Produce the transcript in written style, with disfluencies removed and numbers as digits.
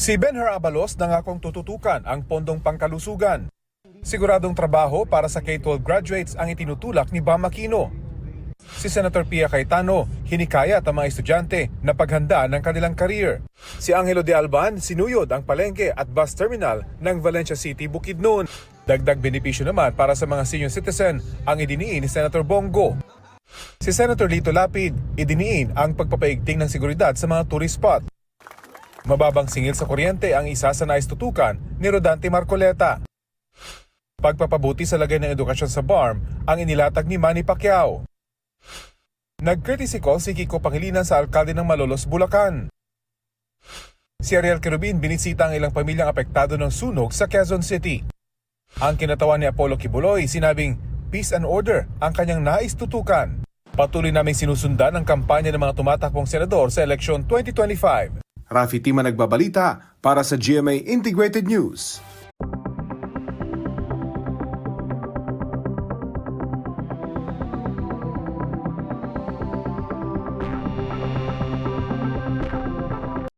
Si Benher Abalos nangakong tututukan ang pondong pangkalusugan. Siguradong trabaho para sa K-12 graduates ang itinutulak ni Bam Aquino. Si Senator Pia Cayetano hinikayat ang mga estudyante na paghanda ng kanilang career. Si Angelo de Alban sinuyod ang palengke at bus terminal ng Valencia City, Bukidnon. Dagdag benepisyo naman para sa mga senior citizen ang idiniin ni Senator Bongo. Si Senator Lito Lapid idiniin ang pagpapaigting ng seguridad sa mga tourist spot. Mababang singil sa kuryente ang isa sa naistutukan ni Rodante Marcoleta. Pagpapabuti sa lagay ng edukasyon sa BARM ang inilatag ni Manny Pacquiao. Nag-courtesy call si Kiko Pangilinan sa alkalde ng Malolos, Bulacan. Si Ariel Querubin binisita ang ilang pamilyang apektado ng sunog sa Quezon City. Ang kinatawan ni Apollo Kibuloy sinabing peace and order ang kanyang naistutukan. Patuloy naming sinusundan ang kampanya ng mga tumatakbong senador sa eleksyon 2025. Rafi Tima nagbabalita para sa GMA Integrated News.